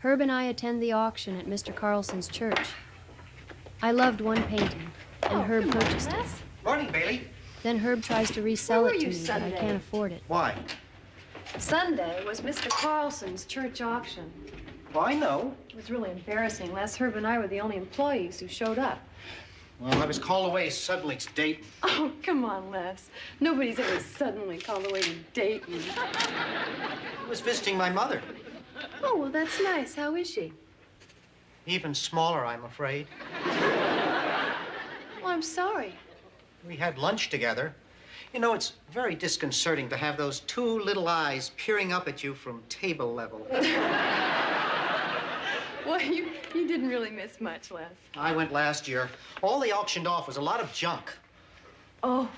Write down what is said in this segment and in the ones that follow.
Herb and I attend the auction at Mr. Carlson's church. I loved one painting, and Herb purchased it. Morning, Bailey. Then Herb tries to resell it to me, but I can't afford it. Why? Sunday was Mr. Carlson's church auction. Well, I know. It was really embarrassing. Les, Herb and I were the only employees who showed up. Well, I was called away suddenly to Dayton. Oh, come on, Les. Nobody's ever suddenly called away to Dayton. I was visiting my mother. Oh, well, that's nice. How is she? Even smaller, I'm afraid. Well, I'm sorry. We had lunch together. You know, it's very disconcerting to have those two little eyes peering up at you from table level. Well, you didn't really miss much, Les. I went last year. All they auctioned off was a lot of junk. Oh,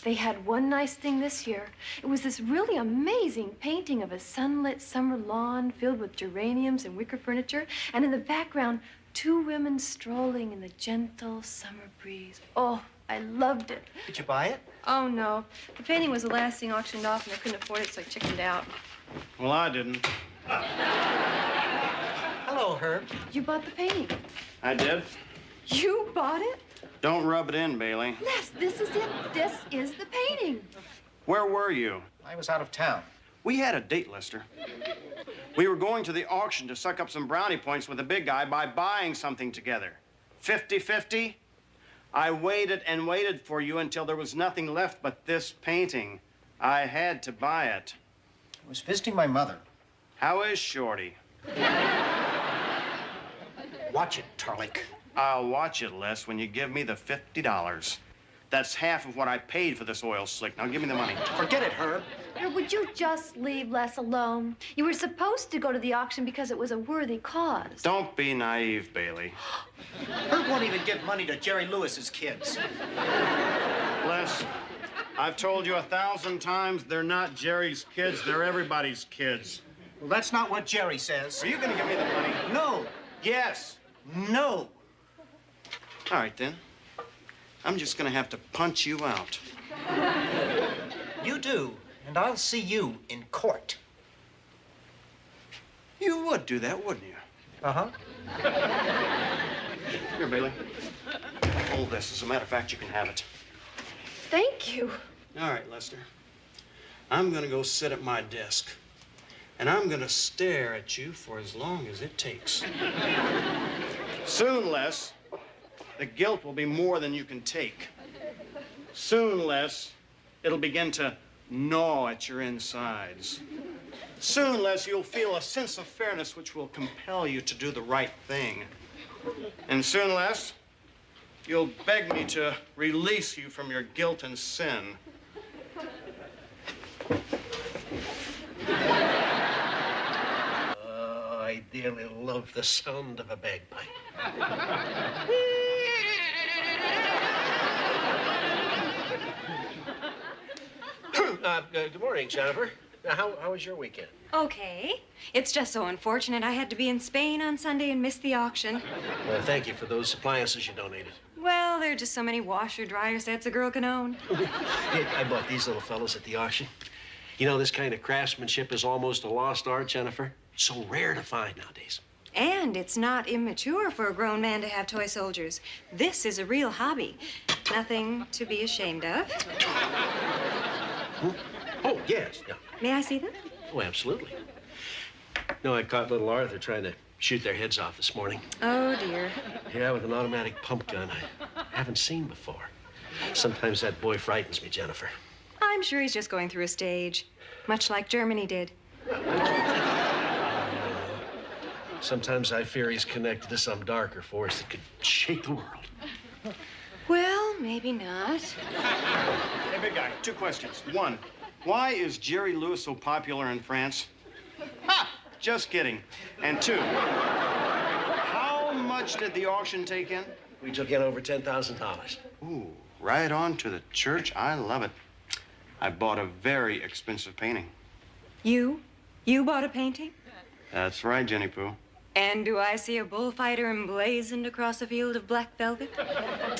they had one nice thing this year. It was this really amazing painting of a sunlit summer lawn filled with geraniums and wicker furniture, and in the background, two women strolling in the gentle summer breeze. Oh, I loved it. Did you buy it? Oh, no. The painting was the last thing auctioned off, and I couldn't afford it, so I chickened out. Well, I didn't. Hello, Herb. You bought the painting. I did. You bought it? Don't rub it in, Bailey. Les, this is it. This is the painting. Where were you? I was out of town. We had a date, Lester. We were going to the auction to suck up some brownie points with the big guy by buying something together. 50-50? I waited and waited for you until there was nothing left but this painting. I had to buy it. I was visiting my mother. How is Shorty? Watch it, Tarlik. I'll watch it, Les, when you give me the $50. That's half of what I paid for this oil slick. Now give me the money. Forget it, Herb. Would you just leave Les alone? You were supposed to go to the auction because it was a worthy cause. Don't be naive, Bailey. Herb won't even give money to Jerry Lewis's kids. Les, I've told you 1,000 times they're not Jerry's kids, they're everybody's kids. Well, that's not what Jerry says. Are you gonna give me the money? No. Yes. No. All right, then. I'm just gonna have to punch you out. You do, and I'll see you in court. You would do that, wouldn't you? Uh-huh. Here, Bailey. Hold this. As a matter of fact, you can have it. Thank you. All right, Lester. I'm gonna go sit at my desk, and I'm gonna stare at you for as long as it takes. Soon, Les, the guilt will be more than you can take. Soon, Les, it'll begin to gnaw at your insides. Soon, Les, you'll feel a sense of fairness which will compel you to do the right thing. And soon, Les, you'll beg me to release you from your guilt and sin. I dearly love the sound of a bagpipe. Good morning, Jennifer. How was your weekend? Okay. It's just so unfortunate I had to be in Spain on Sunday and miss the auction. Thank you for those appliances you donated. Well, there are just so many washer-dryer sets a girl can own. Hey, I bought these little fellows at the auction. You know, this kind of craftsmanship is almost a lost art, Jennifer. So rare to find nowadays. And it's not immature for a grown man to have toy soldiers. This is a real hobby. Nothing to be ashamed of. Oh, yes. Yeah. May I see them? Oh, absolutely. No, I caught little Arthur trying to shoot their heads off this morning. Oh, dear. Yeah, with an automatic pump gun I haven't seen before. Sometimes that boy frightens me, Jennifer. I'm sure he's just going through a stage, much like Germany did. Sometimes I fear he's connected to some darker force that could shake the world. Well, maybe not. Hey, big guy, 2 questions. 1, why is Jerry Lewis so popular in France? Ha! Just kidding. And 2, how much did the auction take in? We took in over $10,000. Ooh, right on to the church. I love it. I bought a very expensive painting. You? You bought a painting? That's right, Jenny Pooh. And do I see a bullfighter emblazoned across a field of black velvet?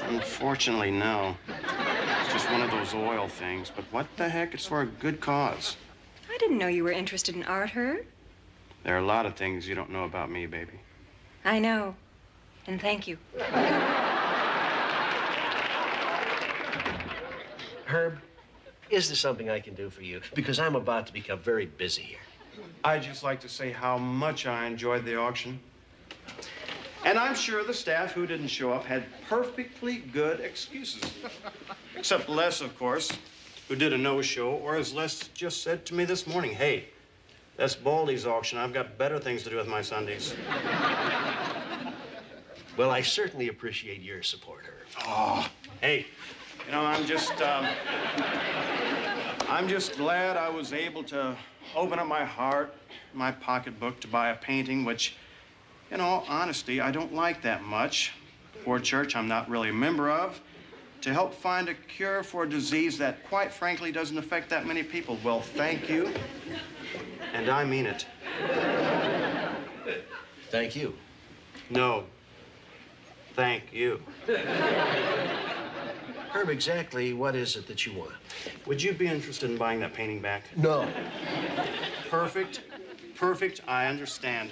Unfortunately, no. It's just one of those oil things. But what the heck? It's for a good cause. I didn't know you were interested in art, Herb. There are a lot of things you don't know about me, baby. I know, and thank you. Herb, is there something I can do for you? Because I'm about to become very busy here. I'd just like to say how much I enjoyed the auction. And I'm sure the staff who didn't show up had perfectly good excuses. Except Les, of course, who did a no-show, or as Les just said to me this morning, hey, that's Baldy's auction. I've got better things to do with my Sundays. Well, I certainly appreciate your support, Herb. Oh, hey, you know, I'm just glad I was able to open up my heart, my pocketbook to buy a painting, which, in all honesty, I don't like that much, for a church I'm not really a member of, to help find a cure for a disease that, quite frankly, doesn't affect that many people. Well, thank you, and I mean it. Thank you. No, thank you. Herb, exactly what is it that you want? Would you be interested in buying that painting back? No. Perfect, perfect, I understand.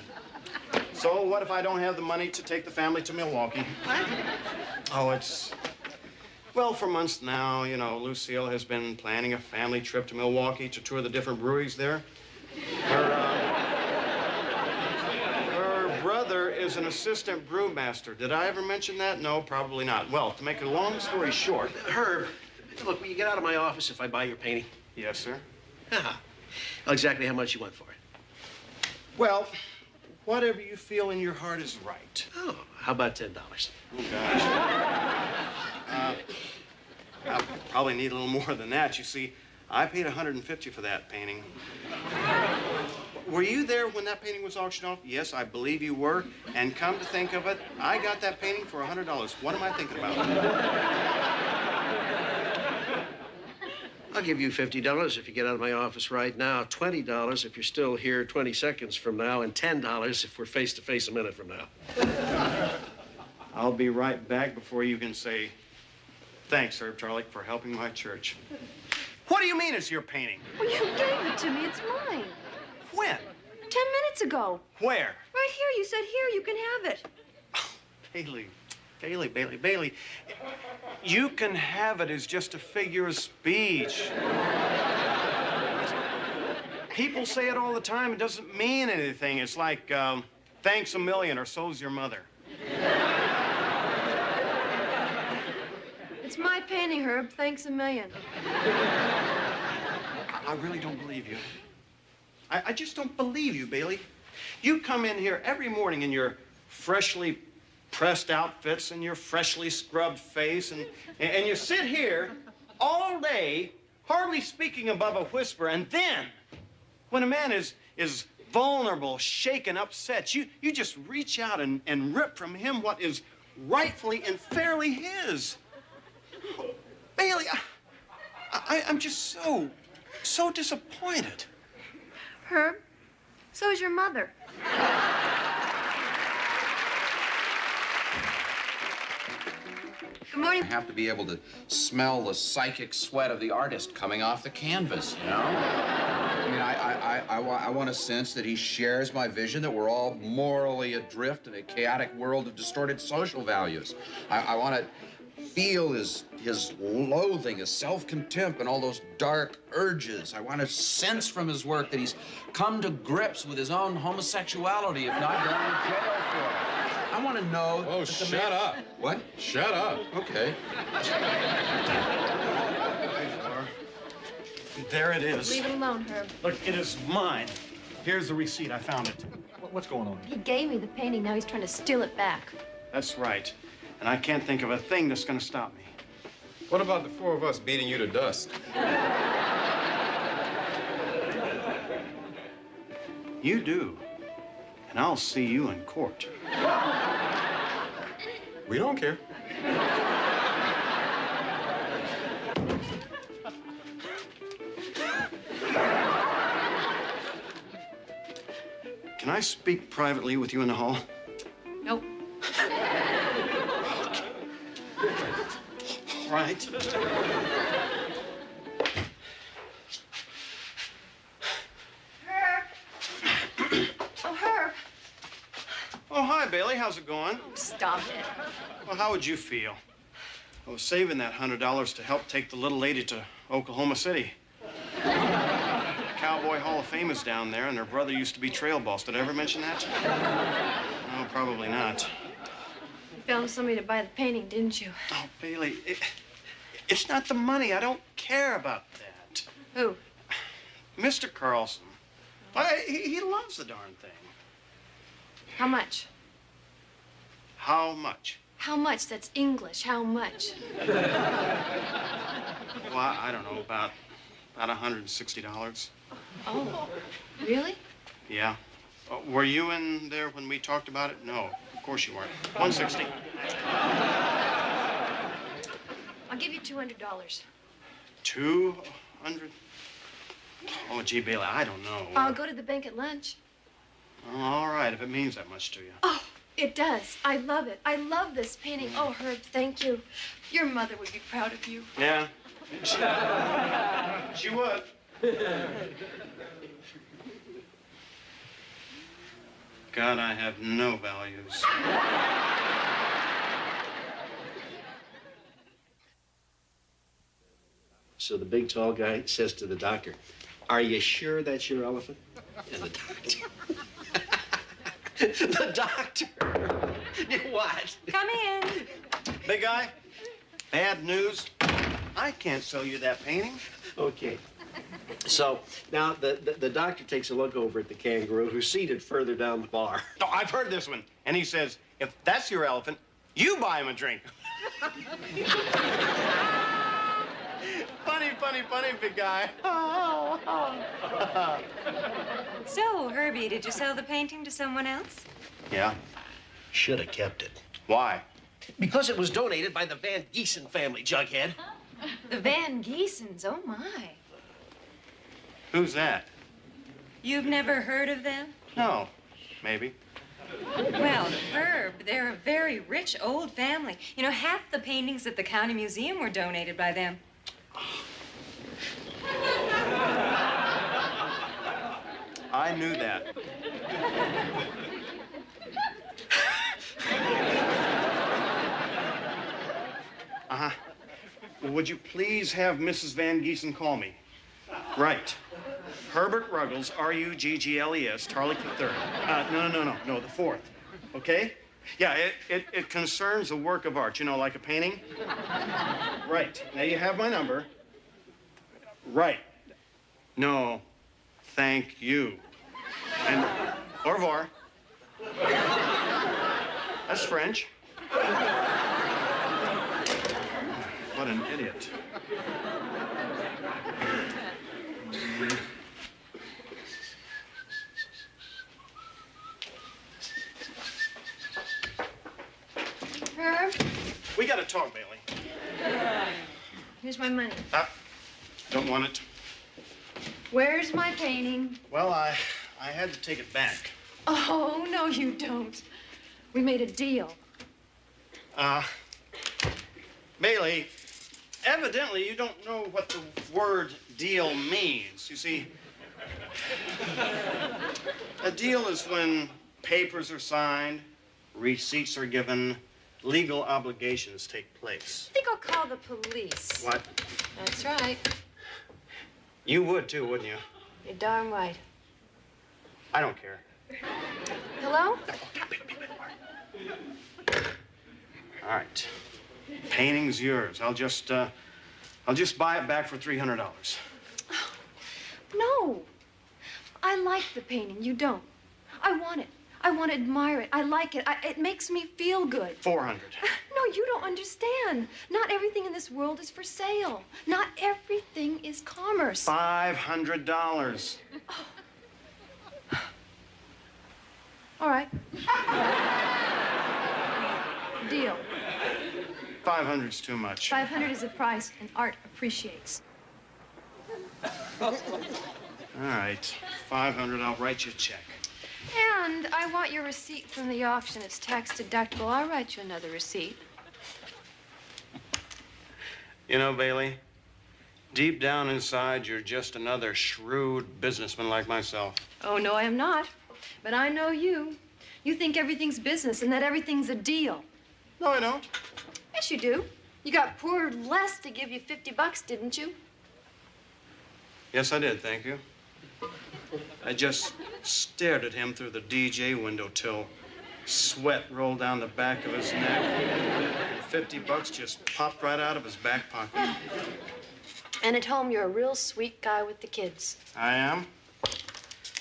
So what if I don't have the money to take the family to Milwaukee? Oh, well, for months now, you know, Lucille has been planning a family trip to Milwaukee to tour the different breweries there. Her brother is an assistant brewmaster. Did I ever mention that? No, probably not. Well, to make a long story short. Herb, look, will you get out of my office if I buy your painting? Yes, sir. Well, exactly how much you want for it? Well, whatever you feel in your heart is right. Oh, how about $10? Oh, gosh. I'll probably need a little more than that. You see, I paid $150 for that painting. Were you there when that painting was auctioned off? Yes, I believe you were. And come to think of it, I got that painting for $100. What am I thinking about? I'll give you $50 if you get out of my office right now, $20 if you're still here 20 seconds from now, and $10 if we're face to face a minute from now. I'll be right back before you can say, thanks, Herb Charlie, for helping my church. What do you mean it's your painting? Well, you gave it to me. It's mine. When? 10 minutes ago. Where? Right here. You said, here, you can have it. Bailey, you can have it as just a figure of speech. People say it all the time. It doesn't mean anything. It's like, thanks a million or so's your mother. It's my painting, Herb. Thanks a million. I really don't believe you. I just don't believe you, Bailey. You come in here every morning in your freshly pressed outfits and your freshly scrubbed face, and you sit here all day, hardly speaking above a whisper, and then, when a man is vulnerable, shaken, upset, you just reach out and rip from him what is rightfully and fairly his. Bailey, I'm just so disappointed. Herb, so is your mother. Good morning. You have to be able to smell the psychic sweat of the artist coming off the canvas, you know? I mean, I want to sense that he shares my vision that we're all morally adrift in a chaotic world of distorted social values. I want to feel his loathing, his self-contempt, and all those dark urges. I want to sense from his work that he's come to grips with his own homosexuality, if not gone to jail for it. I want to know. Oh, shut up. What? Shut up. Okay. There it is. Leave it alone, Herb. Look, it is mine. Here's the receipt. I found it. What's going on? He gave me the painting. Now he's trying to steal it back. That's right. And I can't think of a thing that's going to stop me. What about the four of us beating you to dust? You do. And I'll see you in court. We don't care. Can I speak privately with you in the hall? Nope. All right. Oh, hi, Bailey. How's it going? Stop it. Well, how would you feel? I was saving that $100 to help take the little lady to Oklahoma City. Cowboy Hall of Fame is down there, and her brother used to be trail boss. Did I ever mention that? No, probably not. You found somebody to buy the painting, didn't you? Oh, Bailey, it's not the money. I don't care about that. Who? Mr. Carlson. He loves the darn thing. How much? How much? How much? That's English. How much? Well, I don't know, about $160. Oh, really? Yeah. Were you in there when we talked about it? No, of course you weren't. 160. I'll give you $200. 200? Oh, gee, Bailey, I don't know. I'll go to the bank at lunch. Oh, all right, if it means that much to you. Oh, it does. I love it. I love this painting. Oh, Herb, thank you. Your mother would be proud of you. Yeah? She would. God, I have no values. So the big tall guy says to the doctor, "Are you sure that's your elephant?" And the doctor. The doctor. What? Come in. Big guy, bad news. I can't sell you that painting. Okay. So now the doctor takes a look over at the kangaroo who's seated further down the bar. No, I've heard this one. And he says, if that's your elephant, you buy him a drink. Funny, funny, funny, big guy. So, Herbie, did you sell the painting to someone else? Yeah? Should have kept it. Why? Because it was donated by the Van Giesen family, Jughead. The Van Giesens, oh my. Who's that? You've never heard of them? No, maybe. Well, Herb, they're a very rich old family. You know, half the paintings at the county museum were donated by them. I knew that. Uh-huh. Well, would you please have Mrs. Van Giesen call me? Right. Herbert Ruggles, Ruggles, Tarlick III. No, the fourth. Okay? Yeah, it concerns a work of art, you know, like a painting. Right. Now you have my number. Right. No, thank you. And au revoir. That's French. What an idiot. Herb, We gotta talk, Bailey. here's my money. Don't want it. Where's my painting? Well, I had to take it back. Oh, no, you don't. We made a deal. Bailey, evidently you don't know what the word deal means. You see, a deal is when papers are signed, receipts are given, legal obligations take place. I think I'll call the police. What? That's right. You would too, wouldn't you? You're darn right. I don't care. Hello? All right. Painting's yours. I'll just buy it back for $300. No. I like the painting. You don't. I want it. I want to admire it. I like it. It makes me feel good. 400. No, you don't understand. Not everything in this world is for sale. Not everything is commerce. $500. All right. Deal. 500's too much. 500 is the price, and art appreciates. All right. 500, I'll write you a check. And I want your receipt from the auction. It's tax deductible. I'll write you another receipt. You know, Bailey, deep down inside, you're just another shrewd businessman like myself. Oh, no, I am not. But I know you. You think everything's business and that everything's a deal. No, I don't. Yes, you do. You got poor Les to give you $50, didn't you? Yes, I did, thank you. I just stared at him through the DJ window till sweat rolled down the back of his neck. And $50 just popped right out of his back pocket. And at home, you're a real sweet guy with the kids. I am.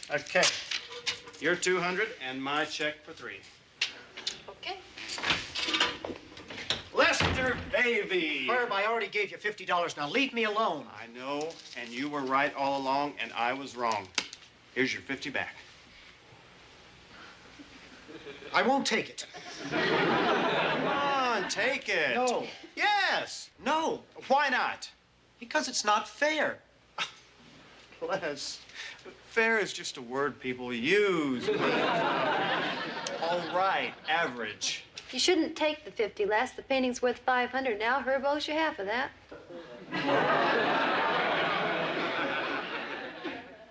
Okay. Your 200 and my check for 3. Okay. Lester Davy. Herb, I already gave you $50. Now leave me alone. I know, and you were right all along, and I was wrong. Here's your 50 back. I won't take it. Come on, take it. No. Yes. No, Why not? because it's not fair. Les, fair is just a word people use. All right, average. You shouldn't take the 50, Les. The painting's worth 500 now. Herb owes you half of that.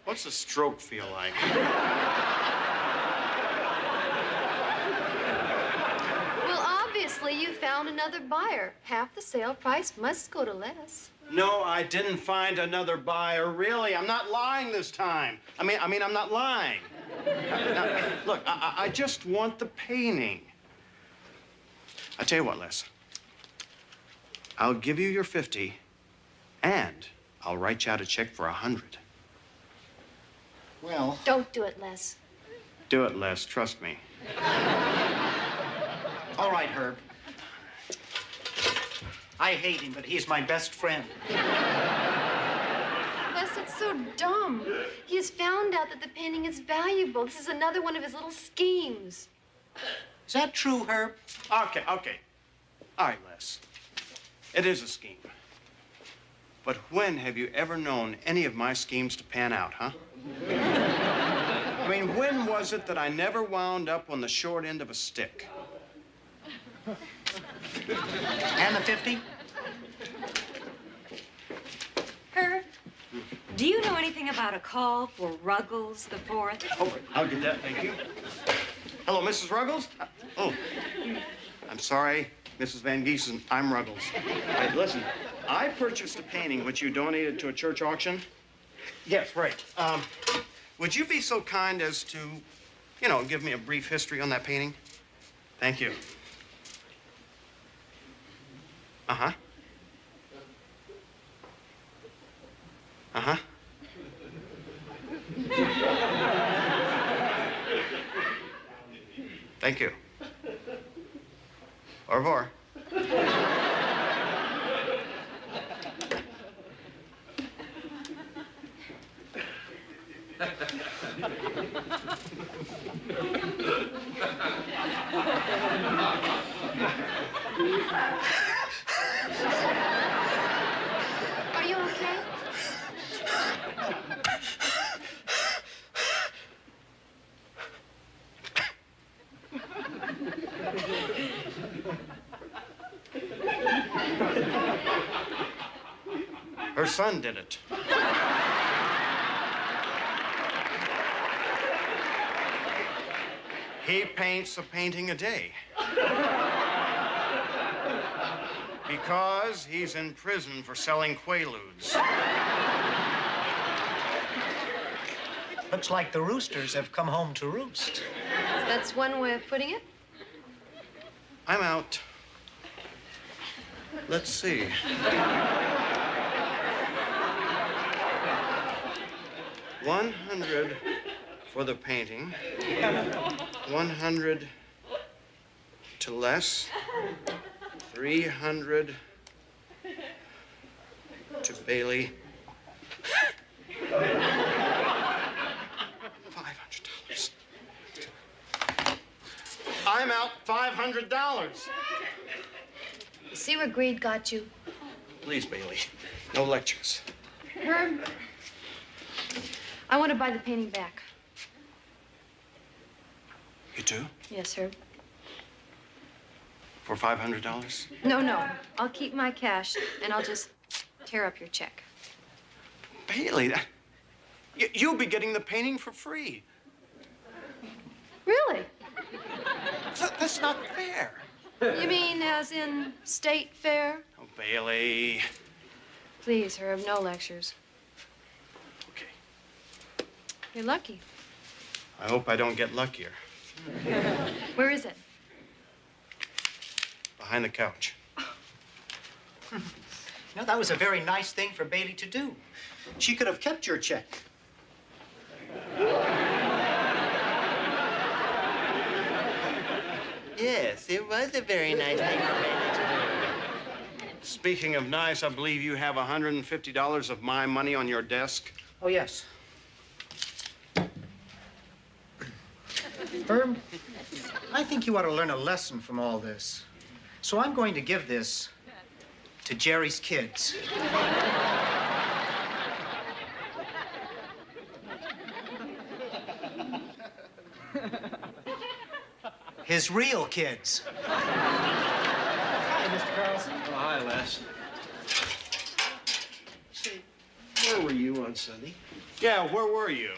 What's a stroke feel like? Well, obviously, you found another buyer. Half the sale price must go to Les. No, I didn't find another buyer, really. I'm not lying this time. I mean, I'm not lying. Now, look, I just want the painting. I tell you what, Les. I'll give you your 50, and I'll write you out a check for 100. Well, Don't do it, Les. Do it, Les. Trust me. all right, Herb. I hate him, but he's my best friend. Les, it's so dumb. He has found out that the painting is valuable. This is another one of his little schemes. Is that true, Herb? Okay. All right, Les. It is a scheme. But when have you ever known any of my schemes to pan out, huh? I mean, when was it that I never wound up on the short end of a stick? And the 50? Herb, do you know anything about a call for Ruggles the Fourth? Oh, I'll get that, thank you. Hello, Mrs. Ruggles? Oh, I'm sorry, Mrs. Van Giesen. I'm Ruggles. All right, listen, I purchased a painting which you donated to a church auction. Yes, right. Would you be so kind as to, give me a brief history on that painting? Thank you. Uh-huh. Uh-huh. Thank you. Au revoir. Are you okay? Her son did it. He paints a painting a day. Because he's in prison for selling Quaaludes. Looks like the roosters have come home to roost. That's one way of putting it. I'm out. Let's see. $100 for the painting. 100 to Les. 300 to Bailey. $500. I'm out $500. You see where greed got you? Please, Bailey, no lectures. Herb, I want to buy the painting back. You do? Yes, Herb. For $500? No. I'll keep my cash, and I'll just tear up your check. Bailey, you'll be getting the painting for free. Really? That's not fair. You mean as in state fair? Oh, Bailey. Please, Herb, no lectures. Okay. You're lucky. I hope I don't get luckier. Where is it? Behind the couch. You know, that was a very nice thing for Bailey to do. She could have kept your check. Yes, it was a very nice thing for Bailey to do. Speaking of nice, I believe you have $150 of my money on your desk. Oh, yes. Herb, I think you ought to learn a lesson from all this. So I'm going to give this to Jerry's kids. His real kids. Hi, Mr. Carlson. Oh, hi, Les. Say, where were you on Sunday? Yeah, where were you?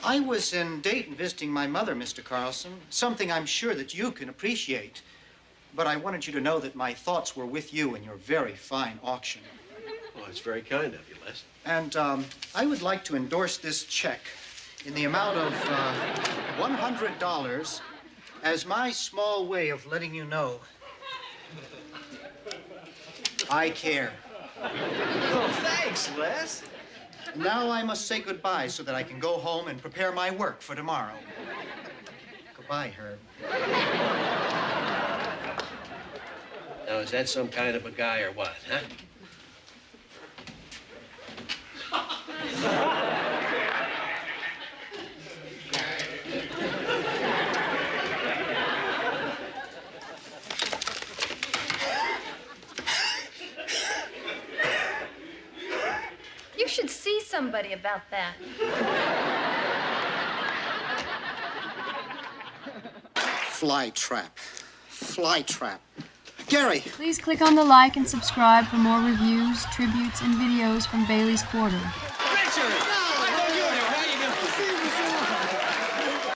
I was in Dayton visiting my mother, Mr. Carlson, something I'm sure that you can appreciate. But I wanted you to know that my thoughts were with you in your very fine auction. Oh, it's very kind of you, Les. And I would like to endorse this check in the amount of $100 as my small way of letting you know I care. Oh, thanks, Les. Now I must say goodbye so that I can go home and prepare my work for tomorrow. Goodbye, Herb. Now, is that some kind of a guy or what, huh? You should see somebody about that. Fly trap. Fly trap. Gary! Please click on the like and subscribe for more reviews, tributes, and videos from Bailey's Quarter. Richard!